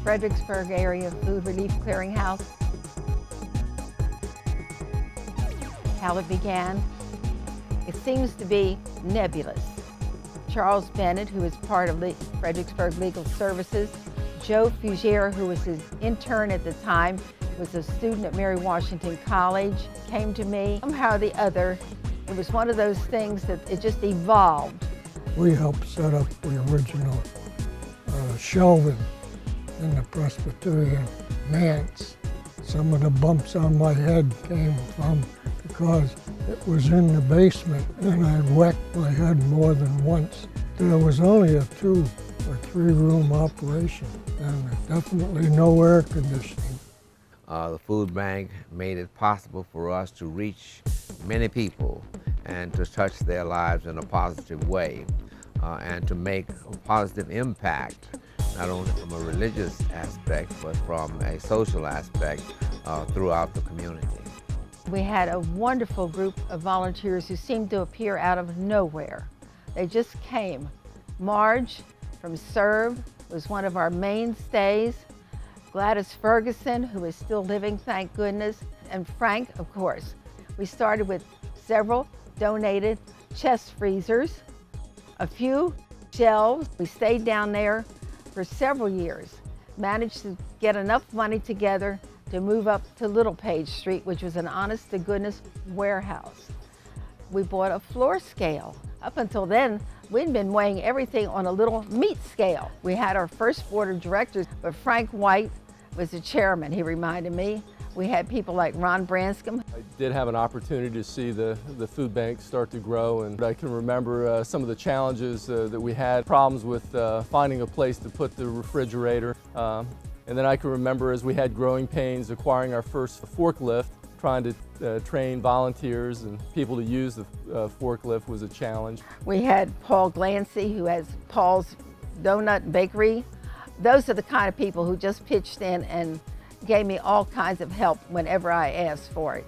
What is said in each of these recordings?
Fredericksburg Area Food Relief Clearinghouse. How it began, it seems to be nebulous. Charles Bennett, who was part of Fredericksburg Legal Services, Joe Fugier, who was his intern at the time, was a student at Mary Washington College, came to me. Somehow or the other, it was one of those things that it just evolved. We helped set up the original shelving in the Presbyterian manse. Some of the bumps on my head came from because it was in the basement and I whacked my head more than once. There was only a 2 or 3 room operation and definitely no air conditioning. The food bank made it possible for us to reach many people and to touch their lives in a positive way and to make a positive impact, not only from a religious aspect, but from a social aspect throughout the community. We had a wonderful group of volunteers who seemed to appear out of nowhere. They just came. Marge from Serve was one of our mainstays. Gladys Ferguson, who is still living, thank goodness, and Frank, of course. We started with several donated chest freezers, a few shelves. We stayed down there for several years, managed to get enough money together to move up to Little Page Street, which was an honest-to-goodness warehouse. We bought a floor scale. Up until then, we'd been weighing everything on a little meat scale. We had our first board of directors, but Frank White was the chairman, he reminded me. We had people like Ron Branscombe. I did have an opportunity to see the food bank start to grow, and I can remember some of the challenges that we had, problems with finding a place to put the refrigerator. And then I can remember as we had growing pains acquiring our first forklift, trying to train volunteers and people to use the forklift was a challenge. We had Paul Glancy, who has Paul's Donut Bakery. Those are the kind of people who just pitched in and gave me all kinds of help whenever I asked for it.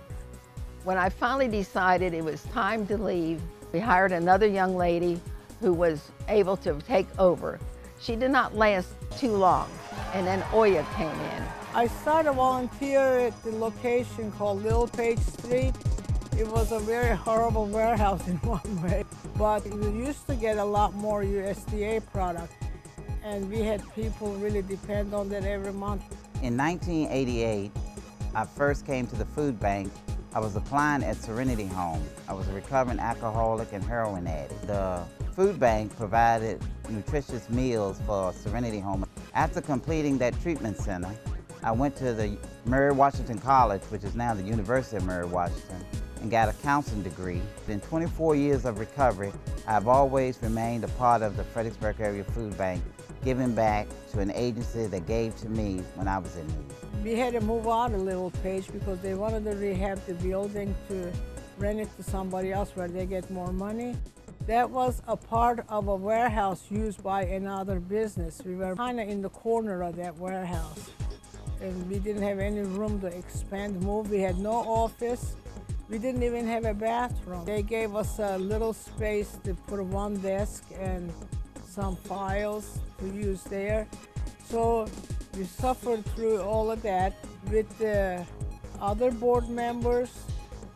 When I finally decided it was time to leave, we hired another young lady who was able to take over. She did not last too long, and then Oya came in. I started volunteer at the location called Little Page Street. It was a very horrible warehouse in one way, but we used to get a lot more USDA product, and we had people really depend on that every month. In 1988, I first came to the food bank. I was applying at Serenity Home. I was a recovering alcoholic and heroin addict. The food bank provided nutritious meals for Serenity Home. After completing that treatment center, I went to the Mary Washington College, which is now the University of Mary Washington, and got a counseling degree. In 24 years of recovery, I've always remained a part of the Fredericksburg Area Food Bank, giving back to an agency that gave to me when I was in need. We had to move out a Little Page because they wanted to rehab the building to rent it to somebody else where they get more money. That was a part of a warehouse used by another business. We were kind of in the corner of that warehouse, and we didn't have any room to expand, move. We had no office. We didn't even have a bathroom. They gave us a little space to put one desk and some files to use there. So we suffered through all of that. With the other board members,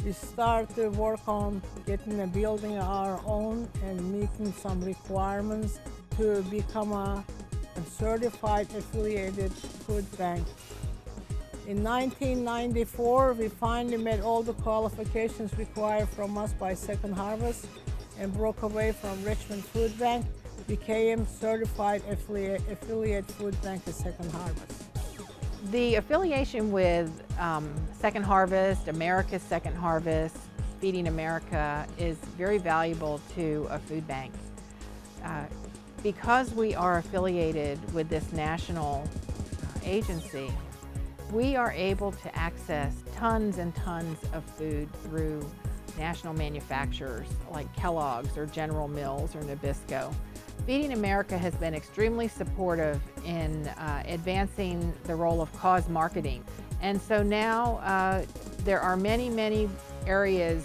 we started to work on getting a building of our own and meeting some requirements to become a certified affiliated food bank. In 1994, we finally met all the qualifications required from us by Second Harvest and broke away from Richmond Food Bank, became certified affiliate food bank at Second Harvest. The affiliation with Second Harvest, America's Second Harvest, Feeding America is very valuable to a food bank. Because we are affiliated with this national agency, we are able to access tons and tons of food through national manufacturers like Kellogg's or General Mills or Nabisco. Feeding America has been extremely supportive in advancing the role of cause marketing. And so now there are many, many areas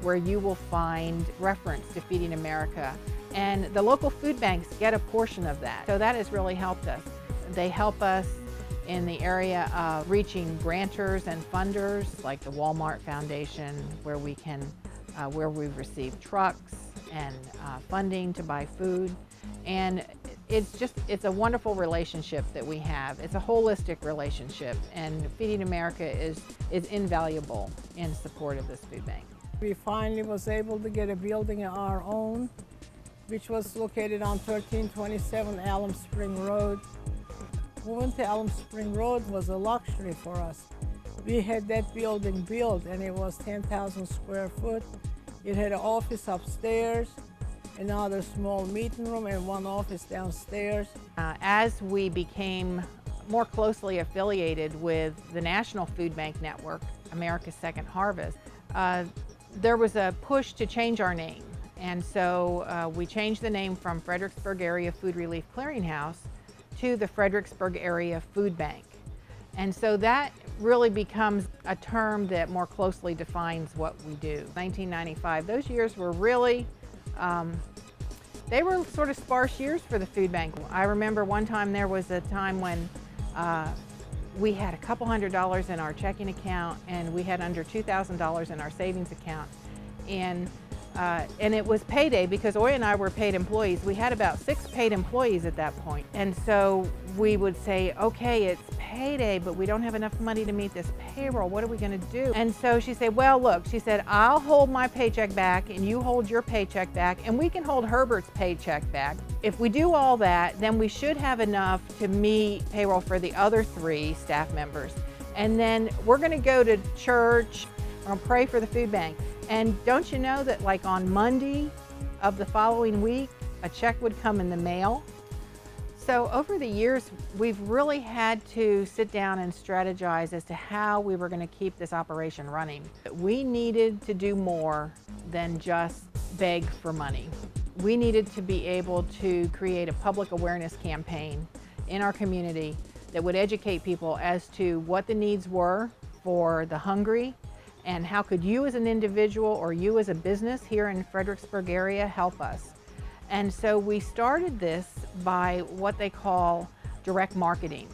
where you will find reference to Feeding America. And the local food banks get a portion of that. So that has really helped us. They help us in the area of reaching grantors and funders like the Walmart Foundation, where we've received trucks and funding to buy food. And it's a wonderful relationship that we have. It's a holistic relationship, and Feeding America is invaluable in support of this food bank. We finally was able to get a building of our own, which was located on 1327 Alum Spring Road. Moving to Alum Spring Road was a luxury for us. We had that building built, and it was 10,000 square foot. It had an office upstairs, another small meeting room, and one office downstairs. As we became more closely affiliated with the National Food Bank Network, America's Second Harvest, there was a push to change our name. And so we changed the name from Fredericksburg Area Food Relief Clearinghouse to the Fredericksburg Area Food Bank. And so that really becomes a term that more closely defines what we do. 1995, those years were really, they were sort of sparse years for the food bank. I remember one time there was a time when we had a couple $100s in our checking account, and we had under $2,000 in our savings account. And it was payday because Oya and I were paid employees. We had about 6 paid employees at that point. And so we would say, okay, it's payday, but we don't have enough money to meet this payroll. What are we gonna do? And so she said, well, look, she said, I'll hold my paycheck back and you hold your paycheck back, and we can hold Herbert's paycheck back. If we do all that, then we should have enough to meet payroll for the other 3 staff members. And then we're gonna go to church, we're gonna pray for the food bank. And don't you know that like on Monday of the following week, a check would come in the mail? So over the years, we've really had to sit down and strategize as to how we were going to keep this operation running. We needed to do more than just beg for money. We needed to be able to create a public awareness campaign in our community that would educate people as to what the needs were for the hungry, and how could you as an individual or you as a business here in Fredericksburg area help us. And so we started this by what they call direct marketing.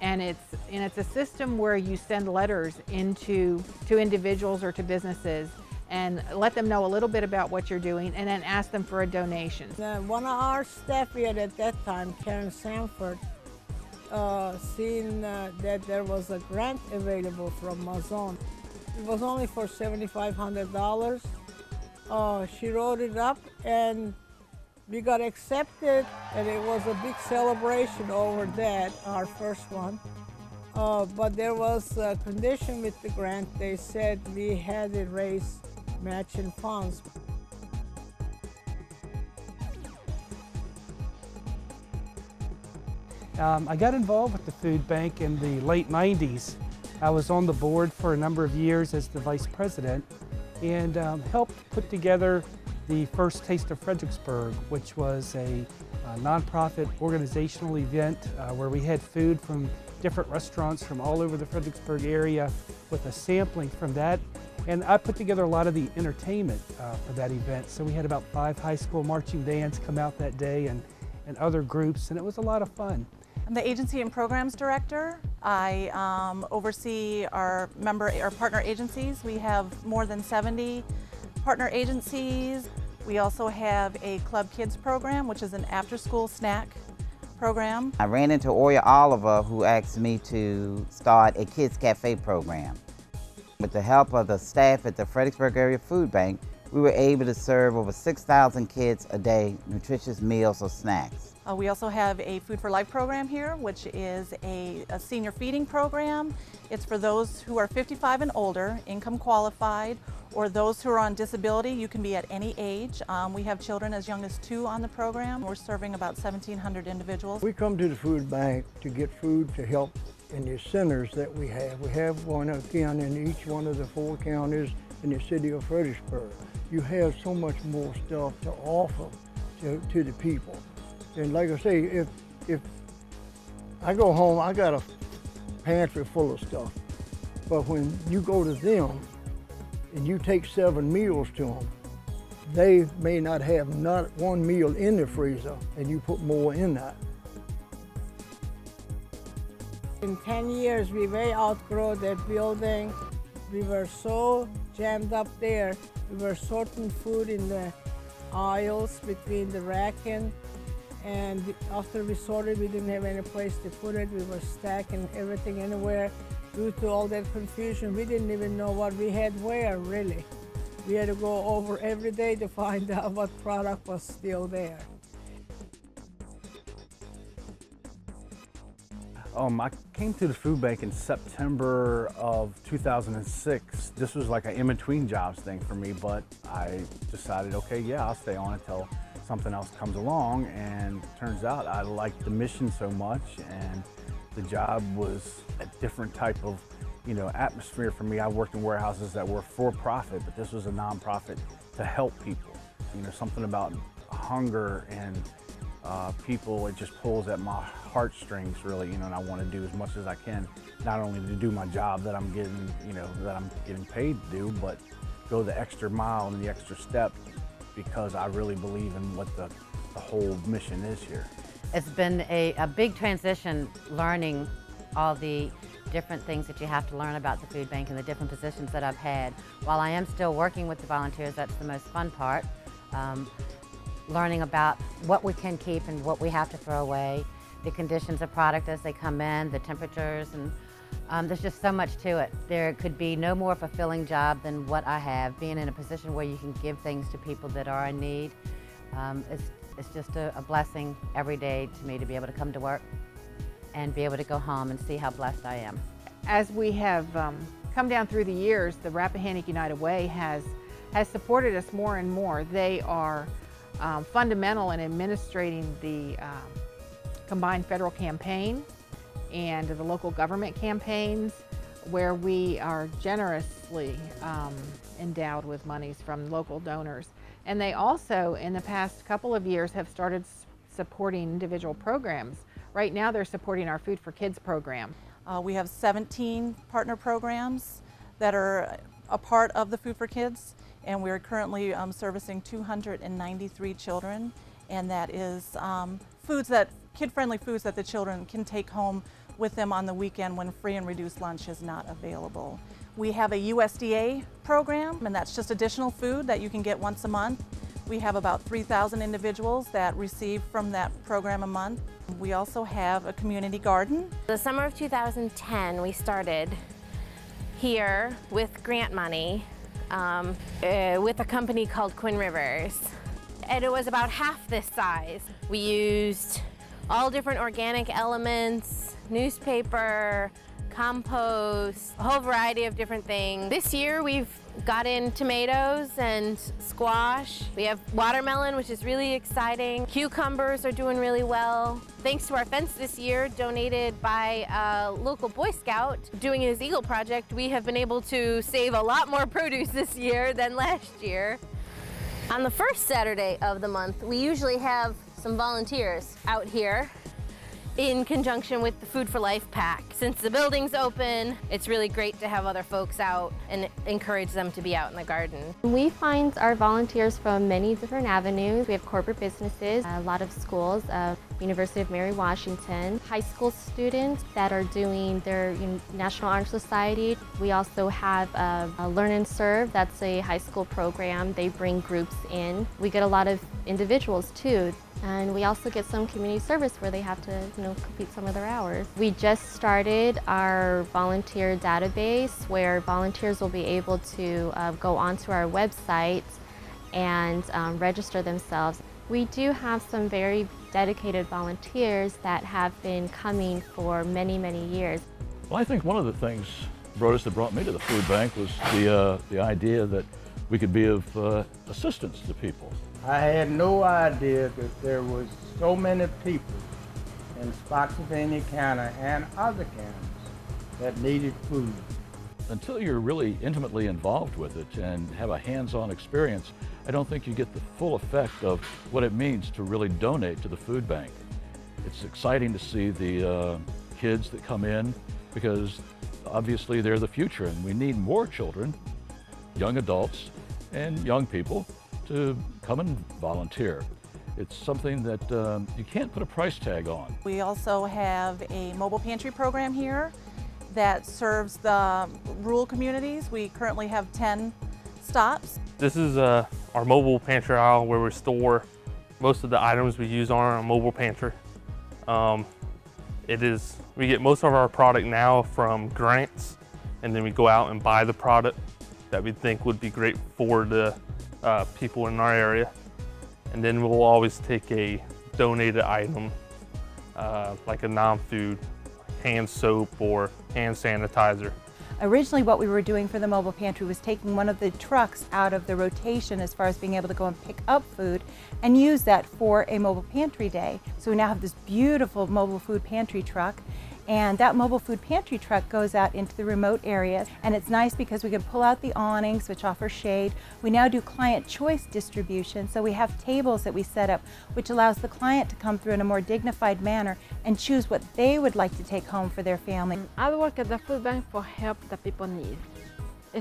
And it's a system where you send letters to individuals or to businesses and let them know a little bit about what you're doing, and then ask them for a donation. One of our staff here at that time, Karen Sanford, seen that there was a grant available from Mazon. It was only for $7,500. She wrote it up and we got accepted, and it was a big celebration over that, our first one. But there was a condition with the grant. They said we had to raise matching funds. I got involved with the food bank in the late 90s. I was on the board for a number of years as the vice president, and helped put together the first Taste of Fredericksburg, which was a nonprofit organizational event where we had food from different restaurants from all over the Fredericksburg area with a sampling from that. And I put together a lot of the entertainment for that event. So we had about 5 high school marching bands come out that day, and other groups, and it was a lot of fun. I'm the Agency and Programs Director. I oversee our partner agencies. We have more than 70 partner agencies. We also have a Club Kids program, which is an after-school snack program. I ran into Oya Oliver, who asked me to start a Kids Cafe program. With the help of the staff at the Fredericksburg Area Food Bank, we were able to serve over 6,000 kids a day nutritious meals or snacks. We also have a Food for Life program here, which is a senior feeding program. It's for those who are 55 and older, income qualified, or those who are on disability. You can be at any age. We have children as young as 2 on the program. We're serving about 1,700 individuals. We come to the food bank to get food to help in the centers that we have. We have one again in each one of the 4 counties in the city of Fredericksburg. You have so much more stuff to offer to the people. And like I say, if I go home, I got a pantry full of stuff. But when you go to them and you take 7 meals to them, they may not have not one meal in the freezer, and you put more in that. In 10 years, we way outgrow that building. We were so jammed up there. We were sorting food in the aisles between the racking, and after we sorted, we didn't have any place to put it. We were stacking everything anywhere. Due to all that confusion, we didn't even know what we had where, really. We had to go over every day to find out what product was still there. I came to the food bank in September of 2006. This was like an in-between jobs thing for me, but I decided, okay, yeah, I'll stay on until something else comes along, and it turns out I liked the mission so much, and the job was a different type of, atmosphere for me. I worked in warehouses that were for profit, but this was a nonprofit to help people. Something about hunger and people, it just pulls at my heartstrings, really, and I want to do as much as I can, not only to do my job that I'm getting, that I'm getting paid to do, but go the extra mile and the extra step, because I really believe in what the whole mission is here. It's been a big transition, learning all the different things that you have to learn about the food bank and the different positions that I've had. While I am still working with the volunteers, that's the most fun part. Learning about what we can keep and what we have to throw away, the conditions of product as they come in, the temperatures, and there's just so much to it. There could be no more fulfilling job than what I have, being in a position where you can give things to people that are in need. It's just a blessing every day to me to be able to come to work and be able to go home and see how blessed I am. As we have come down through the years, the Rappahannock United Way has supported us more and more. They are fundamental in administrating the combined federal campaign and the local government campaigns, where we are generously endowed with monies from local donors. And they also, in the past couple of years, have started supporting individual programs. Right now they're supporting our Food for Kids program. We have 17 partner programs that are a part of the Food for Kids, and we're currently servicing 293 children, and that is kid-friendly foods that the children can take home with them on the weekend when free and reduced lunch is not available. We have a USDA program, and that's just additional food that you can get once a month. We have about 3,000 individuals that receive from that program a month. We also have a community garden. The summer of 2010, we started here with grant money with a company called Quinn Rivers. And it was about half this size. We used all different organic elements, newspaper, compost, a whole variety of different things. This year we've got in tomatoes and squash. We have watermelon, which is really exciting. Cucumbers are doing really well. Thanks to our fence this year, donated by a local Boy Scout doing his Eagle Project, we have been able to save a lot more produce this year than last year. On the first Saturday of the month, we usually have some volunteers out here in conjunction with the Food for Life pack. Since the building's open, it's really great to have other folks out and encourage them to be out in the garden. We find our volunteers from many different avenues. We have corporate businesses, a lot of schools, University of Mary Washington, high school students that are doing their National Honor Society. We also have a Learn and Serve, that's a high school program. They bring groups in. We get a lot of individuals too. And we also get some community service where they have to, complete some of their hours. We just started our volunteer database where volunteers will be able to go onto our website and register themselves. We do have some very dedicated volunteers that have been coming for many, many years. Well, I think one of the things, Brodus, that brought me to the food bank was the idea that we could be of assistance to people. I had no idea that there was so many people in Spotsylvania County and other counties that needed food. Until you're really intimately involved with it and have a hands-on experience, I don't think you get the full effect of what it means to really donate to the food bank. It's exciting to see the kids that come in, because obviously they're the future, and we need more children, young adults, and young people to come and volunteer. It's something that you can't put a price tag on. We also have a mobile pantry program here that serves the rural communities. We currently have 10 stops. This is our mobile pantry aisle where we store most of the items we use on our mobile pantry. We get most of our product now from grants, and then we go out and buy the product that we think would be great for the people in our area. And then we'll always take a donated item, like a non-food, hand soap or hand sanitizer. Originally what we were doing for the mobile pantry was taking one of the trucks out of the rotation as far as being able to go and pick up food and use that for a mobile pantry day. So we now have this beautiful mobile food pantry truck, and that mobile food pantry truck goes out into the remote areas, and it's nice because we can pull out the awnings which offer shade. We now do client choice distribution, so we have tables that we set up which allows the client to come through in a more dignified manner and choose what they would like to take home for their family. I work at the food bank for help that people need.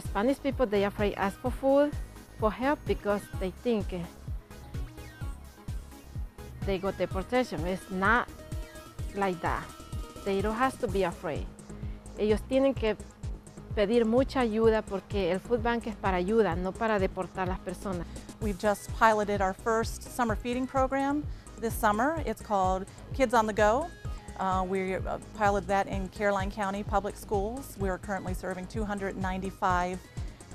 Spanish people, they are afraid to ask for food, for help, because they think they got the protection. It's not like that. They don't have to be afraid. Ellos tienen que pedir mucha ayuda porque el food bank es para ayuda, no para deportar a las personas. We've just piloted our first summer feeding program this summer. It's called Kids on the Go. We piloted that in Caroline County Public Schools. We're currently serving 295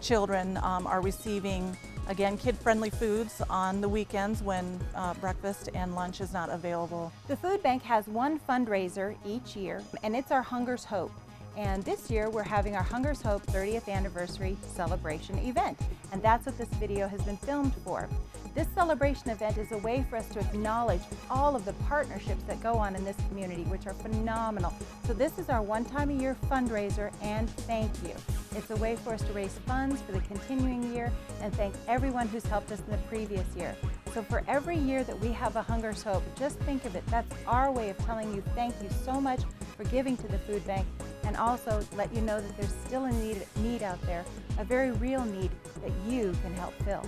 children are receiving, again, kid-friendly foods on the weekends when breakfast and lunch is not available. The food bank has one fundraiser each year, and it's our Hunger's Hope. And this year we're having our Hunger's Hope 30th anniversary celebration event, and that's what this video has been filmed for. This celebration event is a way for us to acknowledge all of the partnerships that go on in this community, which are phenomenal. So this is our one-time-a-year fundraiser and thank you. It's a way for us to raise funds for the continuing year and thank everyone who's helped us in the previous year. So for every year that we have a Hunger's Hope, just think of it. That's our way of telling you thank you so much for giving to the food bank, and also let you know that there's still a need out there, a very real need that you can help fill.